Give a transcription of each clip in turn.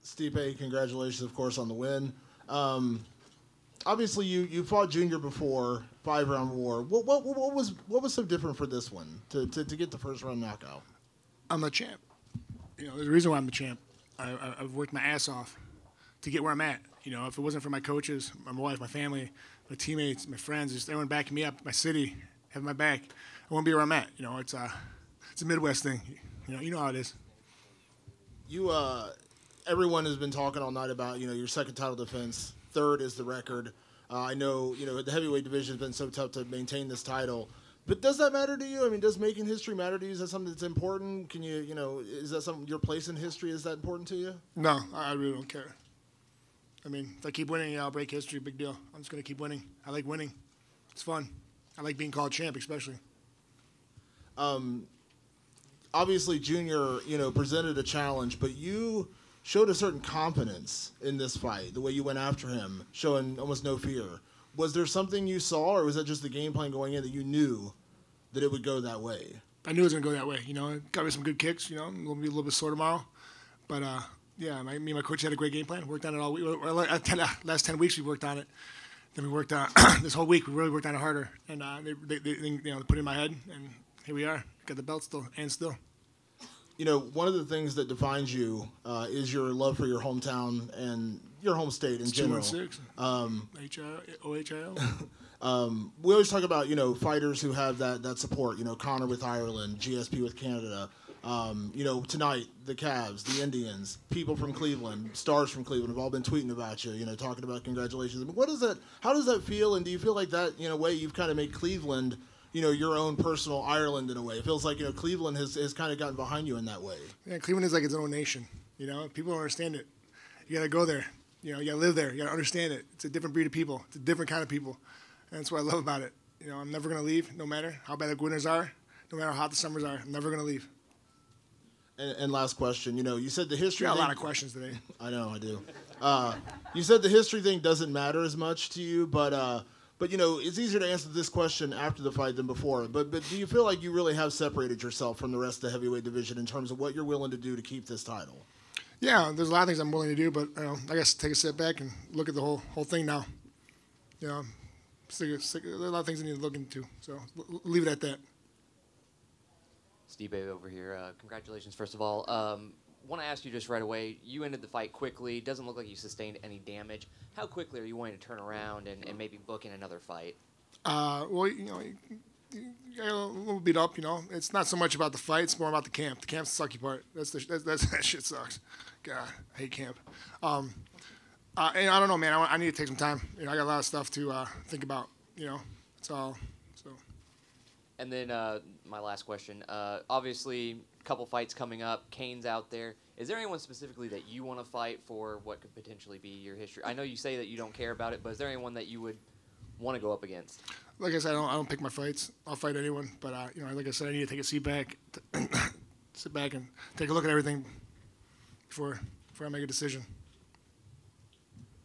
Stipe, congratulations, of course, on the win. Obviously, you fought Junior before, 5-round war. What was so different for this one to get the first round knockout? I'm the champ. There's a reason why I'm the champ. I've worked my ass off to get where I'm at. If it wasn't for my coaches, my wife, my family, my teammates, my friends, just everyone backing me up, my city, having my back, I wouldn't be where I'm at. It's a Midwest thing. You know how it is. Everyone has been talking all night about your second title defense. Third is the record. I know the heavyweight division has been so tough to maintain this title. But does that matter to you? I mean, does making history matter to you? Is that something that's important? Can is that something, your place in history, is that important to you? No, I really don't care. I mean, if I keep winning, I'll break history, big deal. I'm just going to keep winning. I like winning. It's fun. I like being called champ, especially. Obviously, Junior, presented a challenge, but you showed a certain confidence in this fight, the way you went after him, showing almost no fear. Was there something you saw, or was that just the game plan going in that you knew that it would go that way? I knew it was going to go that way. Got me some good kicks. I'm going to be a little bit sore tomorrow. But, yeah, me and my coach had a great game plan. Worked on it all week. Last 10 weeks we worked on it. Then we worked on this whole week. We really worked on it harder. And they put it in my head, and here we are. Got the belt still. One of the things that defines you is your love for your hometown and your home state in general. 216. OHIO. We always talk about, fighters who have that support. Connor with Ireland, GSP with Canada. Tonight, the Cavs, the Indians, people from Cleveland, stars from Cleveland have all been tweeting about you, talking about congratulations. How does that feel? And do you feel like that, in a way, you've kind of made Cleveland your own personal Ireland in a way? It feels like, Cleveland has kind of gotten behind you in that way. Yeah, Cleveland is like its own nation. People don't understand it. You got to go there. You got to live there. You got to understand it. It's a different breed of people. It's a different kind of people. And that's what I love about it. I'm never going to leave, no matter how bad the winters are, no matter how hot the summers are. I'm never going to leave. And last question, you said the history. You got a lot of questions today. I know, I do. You said the history thing doesn't matter as much to you, but it's easier to answer this question after the fight than before. But do you feel like you really have separated yourself from the rest of the heavyweight division in terms of what you're willing to do to keep this title? Yeah, there's a lot of things I'm willing to do, but I guess take a step back and look at the whole thing now. There's a lot of things I need to look into. So leave it at that. Stipe over here. Congratulations, first of all. Want to ask you just right away, you ended the fight quickly. Doesn't look like you sustained any damage. How quickly are you wanting to turn around and maybe book in another fight? Well, you got a little beat up, It's not so much about the fight. It's more about the camp. The camp's the sucky part. That shit sucks. God, I hate camp. And I don't know, man. I need to take some time. I got a lot of stuff to think about, It's all, so. And then my last question. Obviously, a couple fights coming up. Kane's out there. Is there anyone specifically that you want to fight for what could potentially be your history? I know you say that you don't care about it, but is there anyone that you would want to go up against? Like I said, I don't pick my fights. I'll fight anyone. But, like I said, I need to take a sit back and take a look at everything before I make a decision.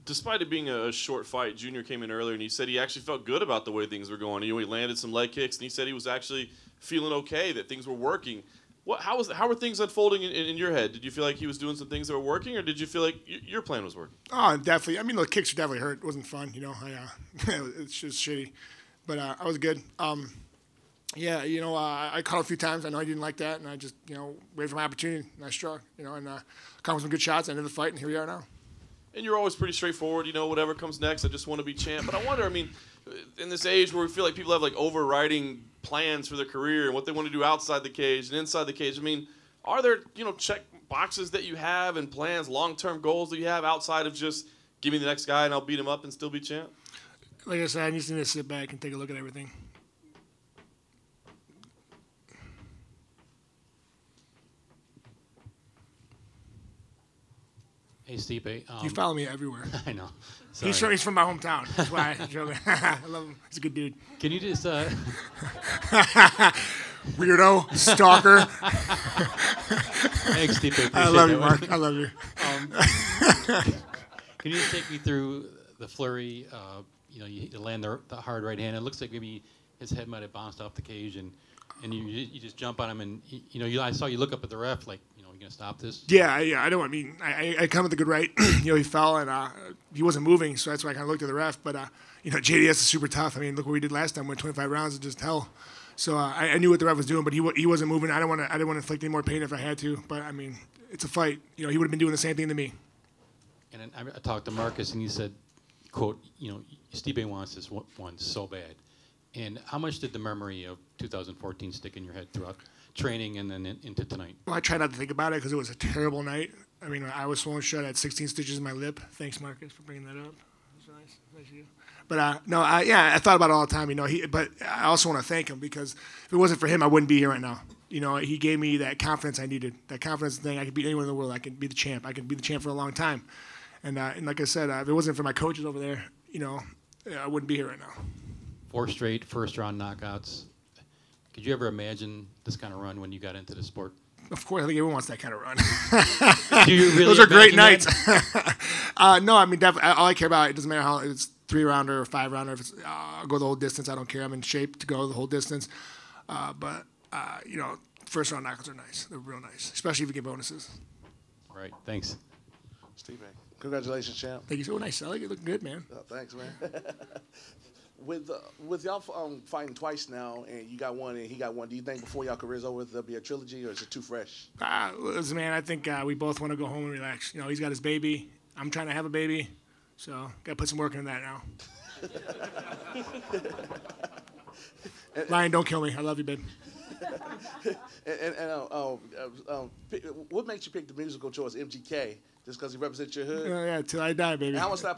Despite it being a short fight, Junior came in earlier and he said he actually felt good about the way things were going. He landed some leg kicks and he said he was actually feeling okay, that things were working. How were things unfolding in your head? Did you feel like he was doing some things that were working, or did you feel like your plan was working? Oh, definitely. I mean, the kicks definitely hurt. It wasn't fun, it's just shitty. But I was good. Yeah, I caught a few times. I know I didn't like that, and I just, waited for my opportunity, and I struck, and caught with some good shots. I ended the fight, and here we are now. And you're always pretty straightforward, whatever comes next, I just want to be champ. But I wonder, in this age where we feel like people have overriding plans for their career and what they want to do outside the cage and inside the cage, are there, check boxes that you have and plans, long-term goals that you have outside of just give me the next guy and I'll beat him up and still be champ? Like I said, I just need to sit back and take a look at everything. Hey, Stipe. You follow me everywhere. I know. He's from my hometown. That's why I joke. I love him. He's a good dude. Can you just... Weirdo. Stalker. Thanks, Stipe. I love you, Mark. I love you. Can you just take me through the flurry? You land the hard right hand. It looks like maybe his head might have bounced off the cage, and you just jump on him. And, I saw you look up at the ref like, we going to stop this? Yeah. I don't. I mean, I come with a good right. He fell and he wasn't moving, so that's why I kind of looked at the ref. But JDS is super tough. I mean, look what we did last time. Went 25 rounds and just hell. So I knew what the ref was doing, but he wasn't moving. I didn't want to inflict any more pain if I had to. But I mean, it's a fight. He would have been doing the same thing to me. And then I talked to Marcus, and he said, "Quote, Stipe wants this one so bad." And how much did the memory of 2014 stick in your head throughout training and then into tonight? Well, I tried not to think about it because it was a terrible night. I mean, I was swollen shut. I had 16 stitches in my lip. Thanks, Marcus, for bringing that up. That's nice. Nice of you. But I thought about it all the time. But I also want to thank him because if it wasn't for him, I wouldn't be here right now. He gave me that confidence I needed. That confidence thing. I could beat anyone in the world. I could be the champ. I could be the champ for a long time. And like I said, if it wasn't for my coaches over there, I wouldn't be here right now. 4 straight first-round knockouts. Could you ever imagine this kind of run when you got into the sport? Of course, I think everyone wants that kind of run. Do you really Those are great imagine nights. No, I mean, definitely, all I care about, it doesn't matter how it's 3-rounder or 5-rounder. If it's, I'll go the whole distance. I don't care. I'm in shape to go the whole distance. But first-round knockouts are nice. They're real nice, especially if you get bonuses. All right, thanks. Stipe, congratulations, champ. Thank you so nice. I like it. Look good, man. Thanks, man. With y'all fighting twice now, and you got one and he got one, do you think before y'all career's over there'll be a trilogy, or is it too fresh? Listen, man, I think we both want to go home and relax. He's got his baby. I'm trying to have a baby, so got to put some work into that now. Ryan, don't kill me. I love you, babe. What makes you pick the musical choice MGK? Just because he represents your hood? Yeah, till I die, baby. And how much that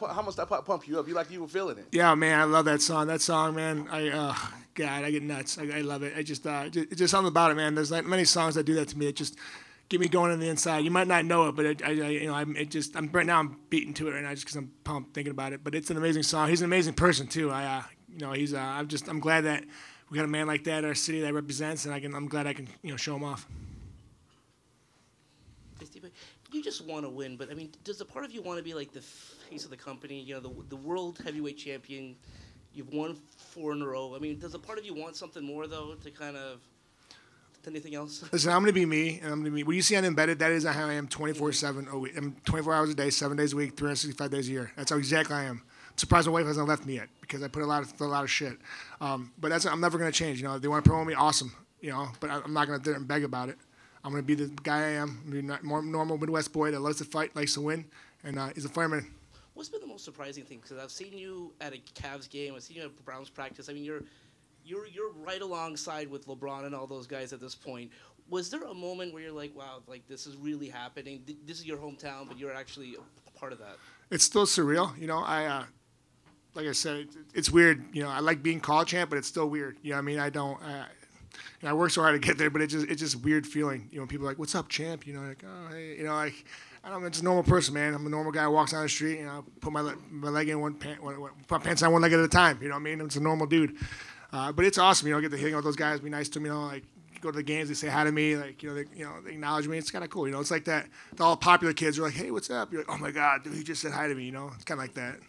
pump you up? You like you were feeling it? Yeah, man, I love that song. That song, man, God, I get nuts. I love it. It's just something about it, man. There's like many songs that do that to me. It just get me going on the inside. You might not know it, but I'm right now. I'm beating to it right now just because I'm pumped thinking about it. But it's an amazing song. He's an amazing person too. I'm glad that we got a man like that in our city that represents, and I'm glad I can show him off. You just want to win, but I mean, does a part of you want to be like the face of the company? The world heavyweight champion. You've won 4 in a row. I mean, does a part of you want something more though, to kind of anything else? Listen, I'm gonna be me, and I'm gonna be. What you see on Embedded, that is how I am 24/7. I'm 24 hours a day, 7 days a week, 365 days a year. That's how exactly I am. I'm surprised my wife hasn't left me yet because I put a lot of shit. But I'm never gonna change. They want to promote me, awesome. But I'm not gonna sit there and beg about it. I'm going to be the guy I am. I'm going to be a more normal Midwest boy that loves to fight, likes to win, and is a fireman. What's been the most surprising thing? Because I've seen you at a Cavs game. I've seen you at Browns practice. I mean, you're right alongside with LeBron and all those guys at this point. Was there a moment where you're like, wow, like this is really happening? This is your hometown, but you're actually a part of that. It's still surreal. Like I said, it's weird. I like being called champ, but it's still weird. I mean, I work so hard to get there, but it's just a weird feeling. People are like, "What's up, champ?" Like, "Oh, hey," I'm just a normal person, man. I'm a normal guy who walks down the street and I put my leg in one pant, put pants on one leg at a time. You know what I mean? I'm just a normal dude. But it's awesome. I get to hang out with those guys, be nice to me. Like go to the games, they say hi to me. Like they acknowledge me. It's kind of cool. It's like that. The all popular kids are like, "Hey, what's up?" You're like, "Oh my God, dude, he just said hi to me." It's kind of like that.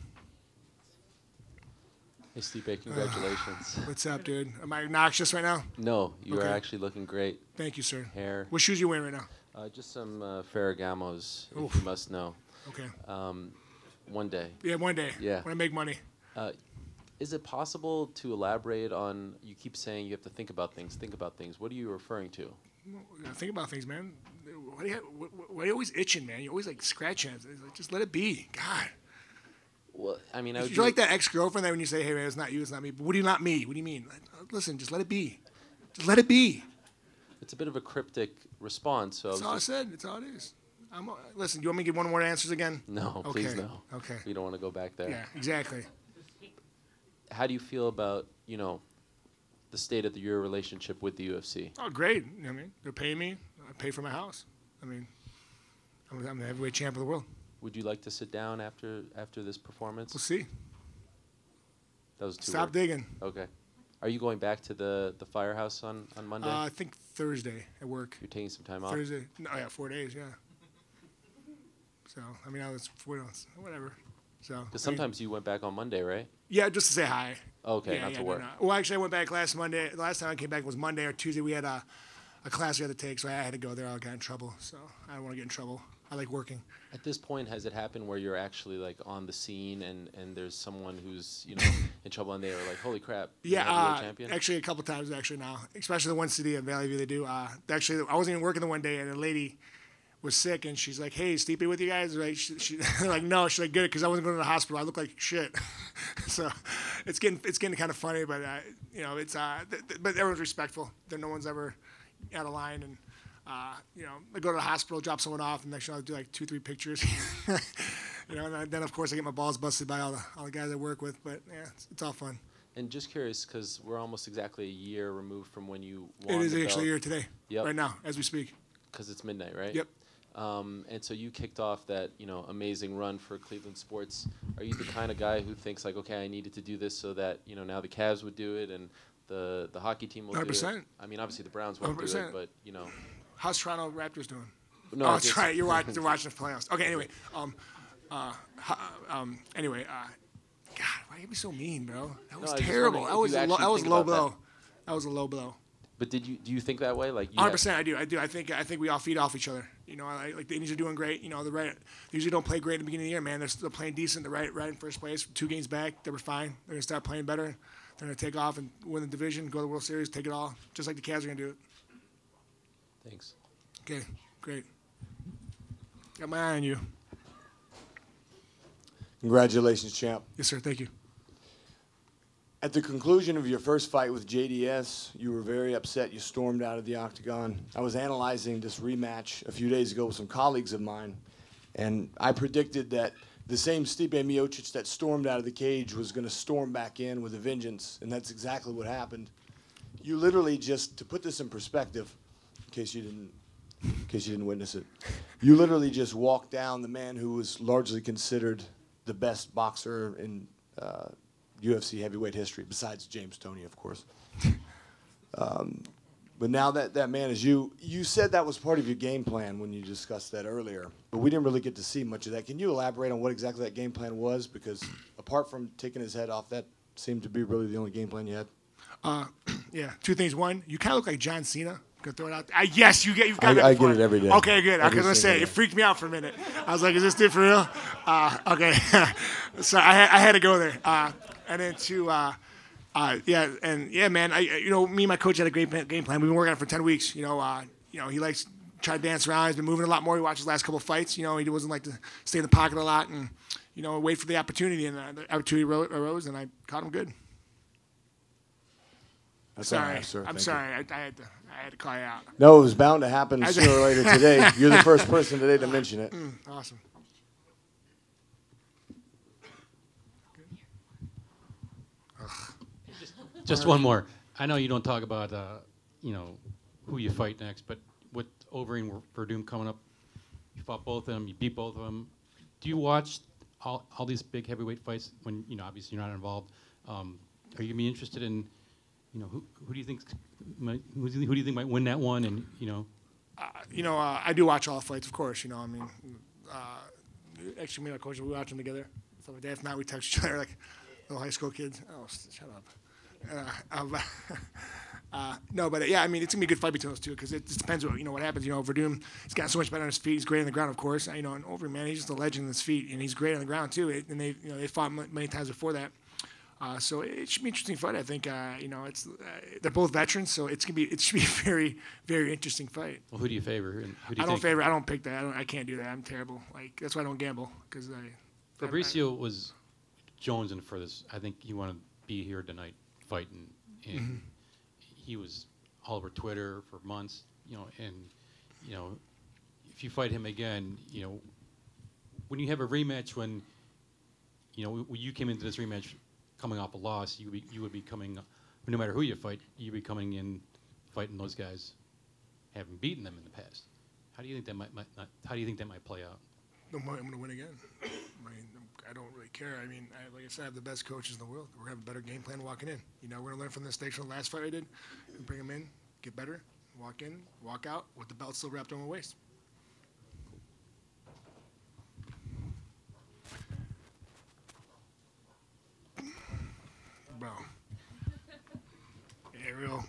Hey, Stipe, congratulations. What's up, dude? Am I obnoxious right now? No, you Okay. are actually looking great. Thank you, sir. Hair. What shoes you wearing right now? Just some Ferragamos, Oof. if you must know. Okay. One day. Yeah, one day. Yeah. When I make money. Is it possible to elaborate on, you keep saying you have to think about things. What are you referring to? Think about things, man. Why are you always itching, man? You're always like scratching it. Like, just let it be. God. Well, I mean, You're like that ex-girlfriend that when you say, "Hey, man, it's not you, it's not me." But what do you not me? What do you mean? Listen, just let it be. Just let it be. It's a bit of a cryptic response. So That's all I said. That's all it is. Listen, you want me to give one more answers again? No, Okay. please no. Okay. We don't want to go back there. Yeah, exactly. How do you feel about, the state of your relationship with the UFC? Oh, great. I mean, they're paying me. I pay for my house. I mean, I'm the heavyweight champ of the world. Would you like to sit down after this performance? We'll see. That was too Stop early. digging. Okay. Are you going back to the firehouse on Monday? I think Thursday at work. You're taking some time off? Thursday. No, yeah, 4 days, yeah. So, I mean, I was whatever. So. Because sometimes you went back on Monday, right? Yeah, just to say hi. Okay, Yeah, not yeah, to no, work. no. Well, actually, I went back last Monday. The last time I came back was Monday or Tuesday. We had a class we had to take, so I had to go there. I got in trouble, so I don't want to get in trouble. I like working. At this point, has it happened where you're actually like on the scene and there's someone who's in trouble and they are like, holy crap, Yeah, heavyweight champion? actually a couple times actually now, especially the one city in Valley View they do. Actually, I wasn't even working the one day, and a lady was sick, and she's like, "Hey, Stipe with you guys?" Right? They're like, "No." She's like, "Good," because I wasn't going to the hospital. I look like shit. So it's getting kind of funny, but it's but everyone's respectful. No one's ever out of line, and I go to the hospital, drop someone off, and next thing I'll do like 2-3 pictures. And then of course I get my balls busted by all the guys I work with, but yeah, it's all fun. And just curious, because we're almost exactly a year removed from when you won It is the actually a belt. year today, Yep. right now, as we speak. Because it's midnight, right? Yep. And so you kicked off that amazing run for Cleveland sports. Are you the kind of guy who thinks like, okay, I needed to do this so that now the Cavs would do it and the hockey team will do it? 100%. I mean, obviously the Browns won't do it, 100%. but How's Toronto Raptors doing? No, oh, that's just- right. You're watching the playoffs. Okay. Anyway, God, why you be so mean, bro? That was I just terrible. wondering That if was you a actually that was think low about that. blow. That was a low blow. But do you think that way? Like, 100%, I do. I think we all feed off each other. Like the Indians are doing great. They usually don't play great at the beginning of the year, man. They're playing decent. They're right in first place. 2 games back, they were fine. They're gonna start playing better. They're gonna take off and win the division, go to the World Series, take it all, just like the Cavs are gonna do it. Thanks. Okay, great. Got my eye on you. Congratulations, champ. Yes, sir. Thank you. At the conclusion of your first fight with JDS, you were very upset. You stormed out of the octagon. I was analyzing this rematch a few days ago with some colleagues of mine, and I predicted that the same Stipe Miocic that stormed out of the cage was going to storm back in with a vengeance, and that's exactly what happened. You literally just, to put this in perspective, in case you didn't witness it, you literally just walked down the man who was largely considered the best boxer in UFC heavyweight history, besides James Toney, of course. But now that man is you. You said that was part of your game plan when you discussed that earlier, but we didn't really get to see much of that. Can you elaborate on what exactly that game plan was? Because apart from taking his head off, that seemed to be really the only game plan you had. Yeah, 2 things. One, you kind of look like John Cena. Gonna throw it out. Yes, you've got that I before. get it every day. Okay, good. I was Every gonna say single it day. freaked me out for a minute. I was like, "Is this dude for real?" Okay, so I had to go there. And then 2, man. Me and my coach had a great game plan. We've been working on it for 10 weeks. He likes try to dance around. He's been moving a lot more. He watched his last couple of fights. He wasn't like to stay in the pocket a lot and wait for the opportunity. And the opportunity arose, and I caught him good. That's all Sorry, right, sir. I'm Thank sorry. I had to call you out. No, it was bound to happen sooner or later today. You're the first person today to mention it. Awesome. Just one more. I know you don't talk about who you fight next, but with Overeem and Verdum coming up, you fought both of them, you beat both of them. Do you watch all these big heavyweight fights when obviously you're not involved? Are you gonna be interested in who do you think who do you think might win that one? And I do watch all the fights, of course. Actually, me and my coach, we watch them together. Stuff like that. If not, we text each other like little high school kids. Oh, shut up. No, but yeah, it's gonna be a good fight between those two because it just depends what happens. Verdum, he's gotten so much better on his feet. He's great on the ground, of course. And Overeem, man, he's just a legend on his feet, and he's great on the ground too. And they fought many times before that. So it should be an interesting fight. I think they're both veterans, so it should be a very, very interesting fight. well, who do you favor? And who do you I don't think? favor. I don't pick that. I can't do that. I'm terrible. That's why I don't gamble because Fabricio was jonesing for this. I think he wanted to be here tonight fighting, and he was all over Twitter for months. If you fight him again, when you have a rematch, when you came into this rematch coming off a loss, you would be coming, no matter who you fight, you'd be coming in fighting those guys, having beaten them in the past. How do you think that might play out? I'm going to win again. I don't really care. Like I said, I have the best coaches in the world. We're going to have a better game plan walking in. We're going to learn from the mistakes from the last fight I did and bring them in, get better, walk in, walk out with the belt still wrapped around my waist. Bro. Yeah,